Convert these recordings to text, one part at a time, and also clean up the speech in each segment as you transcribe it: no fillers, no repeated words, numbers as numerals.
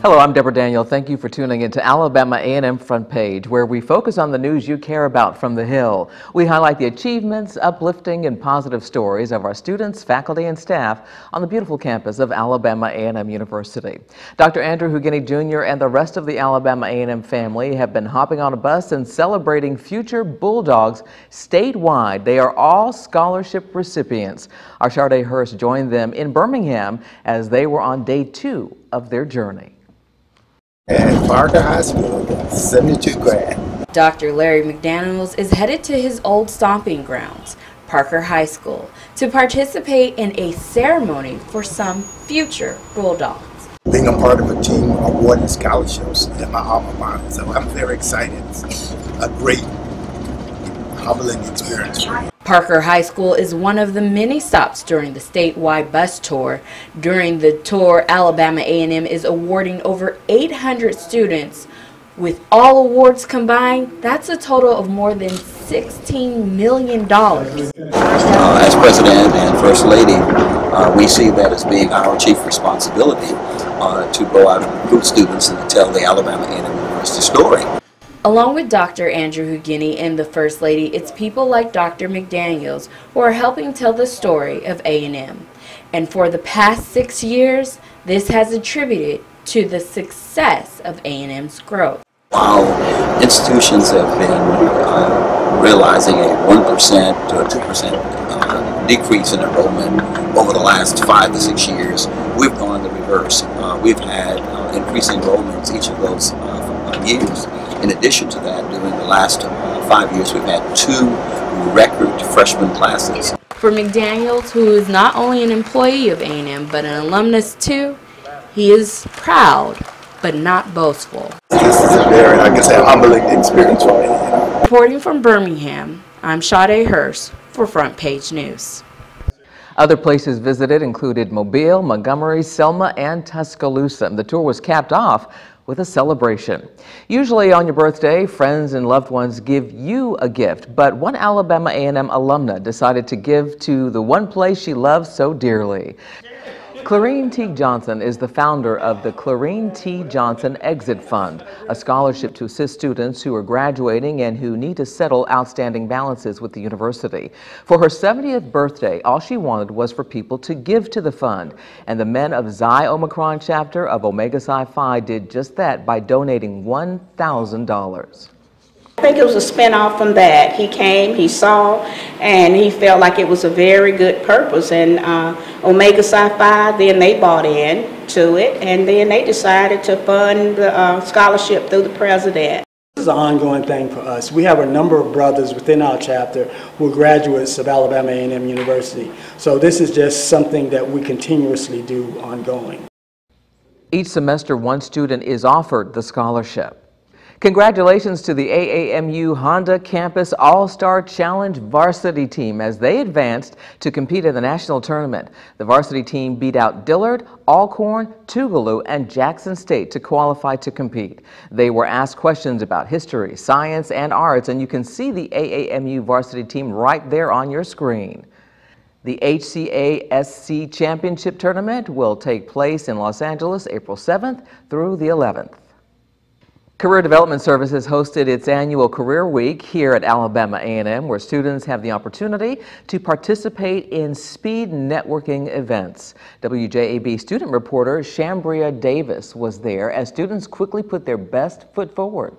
Hello, I'm Deborah Daniel. Thank you for tuning in to Alabama A&M FrontPage, where we focus on the news you care about from the Hill. We highlight the achievements, uplifting, and positive stories of our students, faculty, and staff on the beautiful campus of Alabama A&M University. Dr. Andrew Hugini Jr. and the rest of the Alabama A&M family have been hopping on a bus and celebrating future Bulldogs statewide. They are all scholarship recipients. Our Sade Hurst joined them in Birmingham as they were on day 2 of their journey. At Parker High School, 72 grad. Dr. Larry McDaniels is headed to his old stomping grounds, Parker High School, to participate in a ceremony for some future Bulldogs. Being a part of a team awarding scholarships at my alma mater, so I'm very excited. It's a great, humbling experience for me. Parker High School is one of the many stops during the statewide bus tour. During the tour, Alabama A&M is awarding over 800 students. With all awards combined, that's a total of more than $16 million. As President and First Lady, we see that as being our chief responsibility to go out and recruit students and to tell the Alabama A&M University story. Along with Dr. Andrew Hugini and the First Lady, it's people like Dr. McDaniels who are helping tell the story of A&M. And for the past 6 years, this has attributed to the success of A&M's growth. While institutions have been realizing a 1% to a 2% decrease in enrollment over the last 5 to 6 years, we've gone the reverse. We've had increasing enrollments each of those years. In addition to that, during the last 5 years, we've had 2 record freshman classes. For McDaniels, who is not only an employee of A&M, but an alumnus too, he is proud, but not boastful. This is a very, I guess, humbling experience for me. Reporting from Birmingham, I'm Sade Hurst for Front Page News. Other places visited included Mobile, Montgomery, Selma, and Tuscaloosa. The tour was capped off with a celebration. Usually on your birthday, friends and loved ones give you a gift, but one Alabama A&M alumna decided to give to the one place she loves so dearly. Clarene T. Johnson is the founder of the Clarene T. Johnson Exit Fund, a scholarship to assist students who are graduating and who need to settle outstanding balances with the university. For her 70th birthday, all she wanted was for people to give to the fund, and the men of Xi Omicron chapter of Omega Psi Phi did just that by donating $1,000. I think it was a spin-off from that. He came, he saw, and he felt like it was a very good purpose. And Omega Psi Phi, then they bought in to it, and then they decided to fund the scholarship through the president. This is an ongoing thing for us. We have a number of brothers within our chapter who are graduates of Alabama A&M University. So this is just something that we continuously do ongoing. Each semester, one student is offered the scholarship. Congratulations to the AAMU Honda Campus All-Star Challenge varsity team as they advanced to compete in the national tournament. The varsity team beat out Dillard, Alcorn, Tougaloo, and Jackson State to qualify to compete. They were asked questions about history, science, and arts, and you can see the AAMU varsity team right there on your screen. The HCASC Championship Tournament will take place in Los Angeles April 7th through the 11th. Career Development Services hosted its annual Career Week here at Alabama A&M, where students have the opportunity to participate in speed networking events. WJAB student reporter Shambria Davis was there as students quickly put their best foot forward.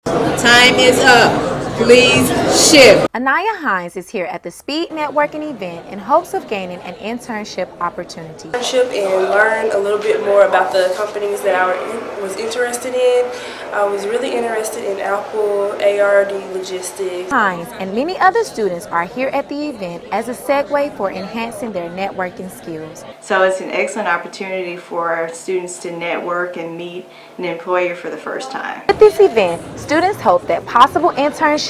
Time is up. Please shift. Anaya Hines is here at the Speed Networking event in hopes of gaining an internship opportunity. And learn a little bit more about the companies that I was interested in. I was really interested in Apple, ARD, logistics. Hines and many other students are here at the event as a segue for enhancing their networking skills. So it's an excellent opportunity for our students to network and meet an employer for the first time. At this event, students hope that possible internships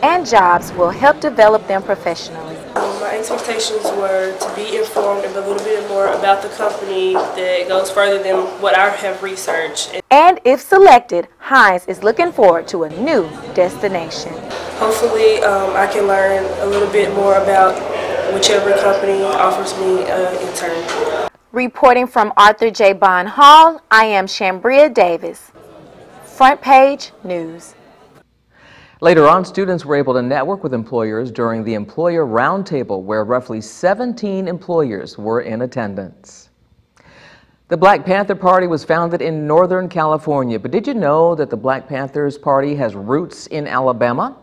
and jobs will help develop them professionally. My expectations were to be informed a little bit more about the company that goes further than what I have researched. And if selected, Hines is looking forward to a new destination. Hopefully I can learn a little bit more about whichever company offers me an intern. Reporting from Arthur J. Bond Hall, I am Shambria Davis. Front Page News. Later on, students were able to network with employers during the Employer Roundtable, where roughly 17 employers were in attendance. The Black Panther Party was founded in Northern California, but did you know that the Black Panthers Party has roots in Alabama?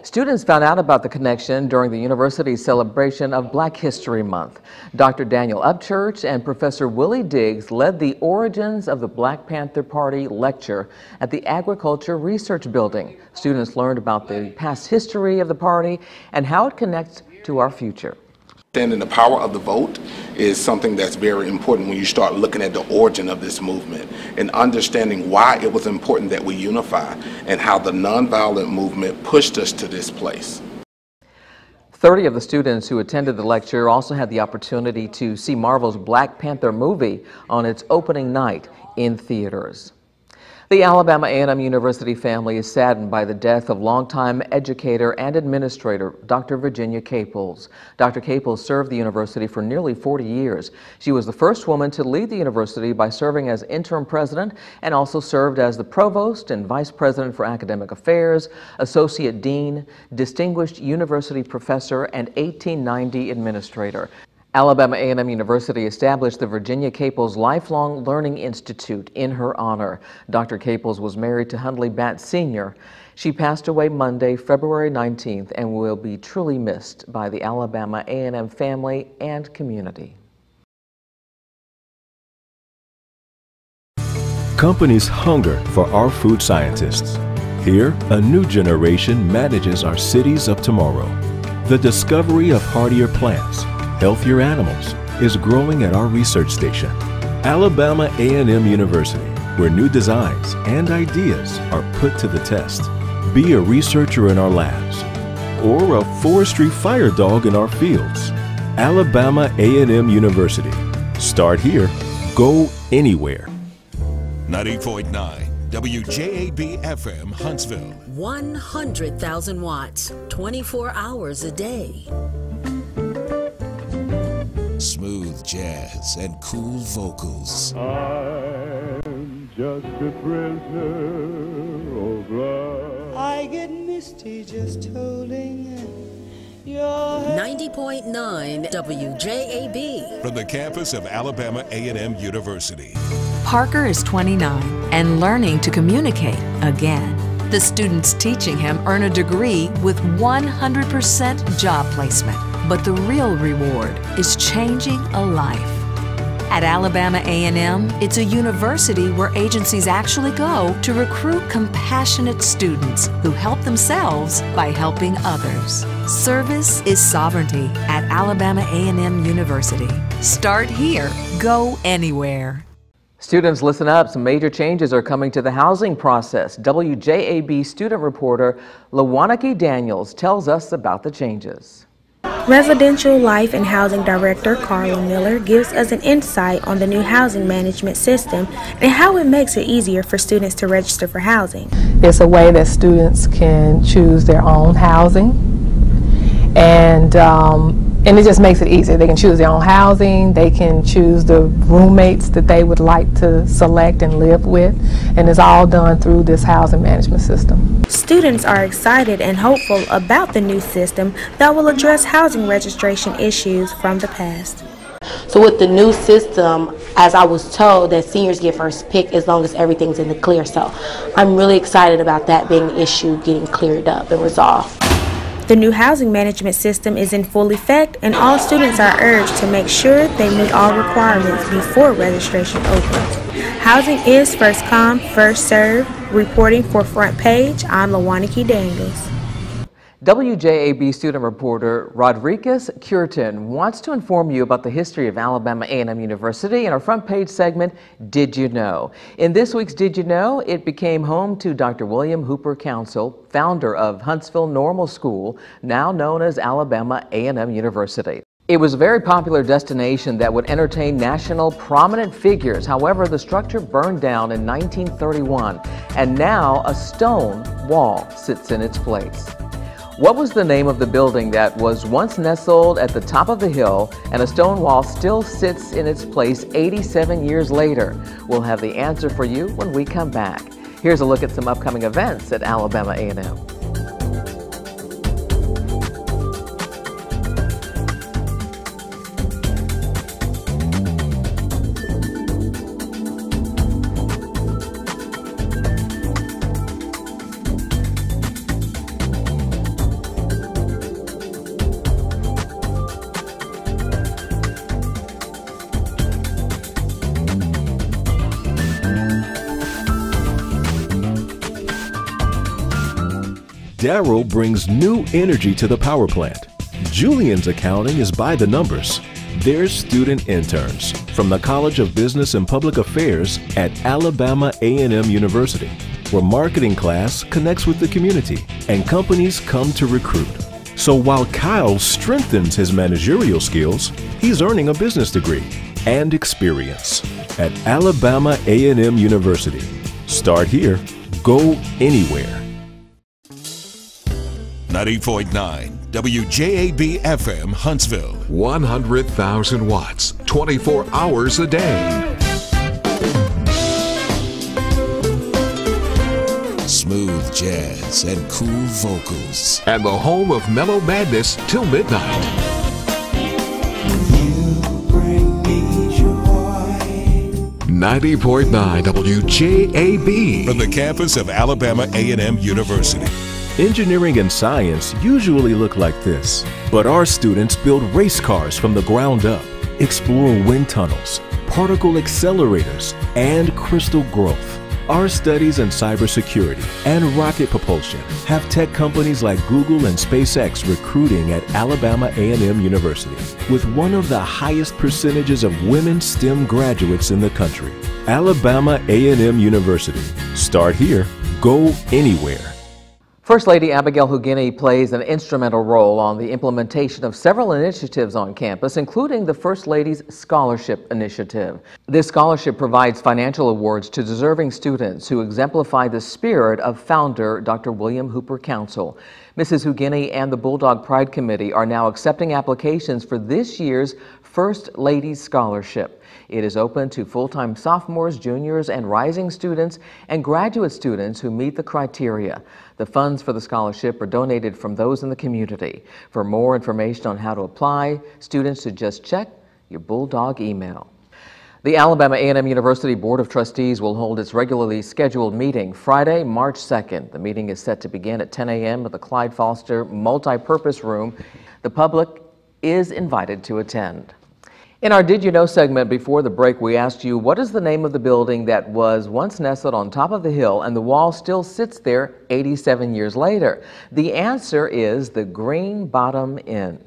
Students found out about the connection during the university's celebration of Black History Month. Dr. Daniel Upchurch and Professor Willie Diggs led the Origins of the Black Panther Party lecture at the Agriculture Research Building. Students learned about the past history of the party and how it connects to our future. Understanding the power of the vote is something that's very important when you start looking at the origin of this movement and understanding why it was important that we unify and how the nonviolent movement pushed us to this place. 30 of the students who attended the lecture also had the opportunity to see Marvel's Black Panther movie on its opening night in theaters. The Alabama A&M University family is saddened by the death of longtime educator and administrator Dr. Virginia Caples. Dr. Caples served the university for nearly 40 years. She was the first woman to lead the university by serving as interim president and also served as the provost and vice president for academic affairs, associate dean, distinguished university professor, and 1890 administrator. Alabama A&M University established the Virginia Caples Lifelong Learning Institute in her honor. Dr. Caples was married to Hundley Batt Sr. She passed away Monday, February 19th, and will be truly missed by the Alabama A&M family and community. Companies hunger for our food scientists. Here, a new generation manages our cities of tomorrow. The discovery of hardier plants, healthier animals is growing at our research station, Alabama A&M University, where new designs and ideas are put to the test. Be a researcher in our labs or a forestry fire dog in our fields. Alabama A&M University. Start here, go anywhere. 90.9 WJAB FM Huntsville. 100,000 watts, 24 hours a day. Smooth jazz and cool vocals. I'm just a prisoner of love. I get misty just holding your hand. 90.9 WJAB. From the campus of Alabama A&M University. Parker is 29 and learning to communicate again. The students teaching him earn a degree with 100% job placement. But the real reward is changing a life. At Alabama A&M, it's a university where agencies actually go to recruit compassionate students who help themselves by helping others. Service is sovereignty at Alabama A&M University. Start here, go anywhere. Students, listen up. Some major changes are coming to the housing process. WJAB student reporter Lawaniki Daniels tells us about the changes. Residential Life and Housing Director Carla Miller gives us an insight on the new housing management system and how it makes it easier for students to register for housing. It's a way that students can choose their own housing, and it just makes it easier. They can choose their own housing, they can choose the roommates that they would like to select and live with, and it's all done through this housing management system. Students are excited and hopeful about the new system that will address housing registration issues from the past. So with the new system, as I was told, that seniors get first pick as long as everything's in the clear. So I'm really excited about that being an issue getting cleared up and resolved. The new housing management system is in full effect, and all students are urged to make sure they meet all requirements before registration opens. Housing is first come, first served. Reporting for Front Page, I'm Lawaniki Daniels. WJAB student reporter Rodriguez Curtin wants to inform you about the history of Alabama A&M University in our Front Page segment, Did You Know? In this week's Did You Know, it became home to Dr. William Hooper Council, founder of Huntsville Normal School, now known as Alabama A&M University. It was a very popular destination that would entertain national prominent figures. However, the structure burned down in 1931, and now a stone wall sits in its place. What was the name of the building that was once nestled at the top of the hill and a stone wall still sits in its place 87 years later? We'll have the answer for you when we come back. Here's a look at some upcoming events at Alabama A&M. Daryl brings new energy to the power plant. Julian's accounting is by the numbers. They're student interns from the College of Business and Public Affairs at Alabama A&M University, where marketing class connects with the community and companies come to recruit. So while Kyle strengthens his managerial skills, he's earning a business degree and experience at Alabama A&M University. Start here, go anywhere. 90.9 WJAB-FM Huntsville. 100,000 watts, 24 hours a day. Smooth jazz and cool vocals. And the home of mellow madness till midnight. 90.9 WJAB. From the campus of Alabama A&M University. Engineering and science usually look like this, but our students build race cars from the ground up, explore wind tunnels, particle accelerators, and crystal growth. Our studies in cybersecurity and rocket propulsion have tech companies like Google and SpaceX recruiting at Alabama A&M University, with one of the highest percentages of women STEM graduates in the country. Alabama A&M University. Start here, go anywhere. First Lady Abigail Huginny plays an instrumental role on the implementation of several initiatives on campus, including the First Lady's Scholarship Initiative. This scholarship provides financial awards to deserving students who exemplify the spirit of founder Dr. William Hooper Council. Mrs. Huginny and the Bulldog Pride Committee are now accepting applications for this year's First Lady's Scholarship. It is open to full-time sophomores, juniors, and rising students and graduate students who meet the criteria. The funds for the scholarship are donated from those in the community. For more information on how to apply, students should just check your Bulldog email. The Alabama A&M University Board of Trustees will hold its regularly scheduled meeting Friday, March 2nd. The meeting is set to begin at 10 a.m. at the Clyde Foster Multi-Purpose Room. The public is invited to attend. In our Did You Know segment before the break, we asked you, what is the name of the building that was once nestled on top of the hill and the wall still sits there 87 years later? The answer is the Green Bottom Inn.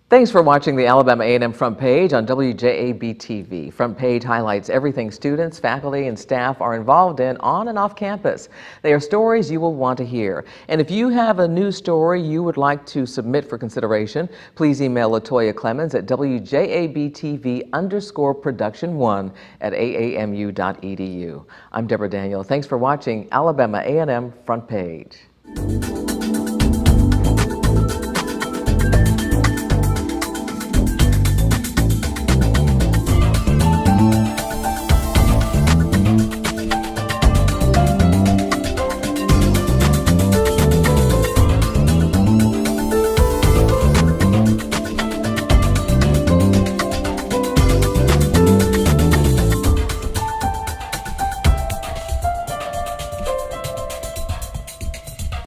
Thanks for watching the Alabama A&M Front Page on WJAB-TV. Front Page highlights everything students, faculty, and staff are involved in on and off campus. They are stories you will want to hear. And if you have a news story you would like to submit for consideration, please email Latoya Clemens at WJAB-TV_production1@aamu.edu. I'm Deborah Daniel. Thanks for watching Alabama A&M Front Page.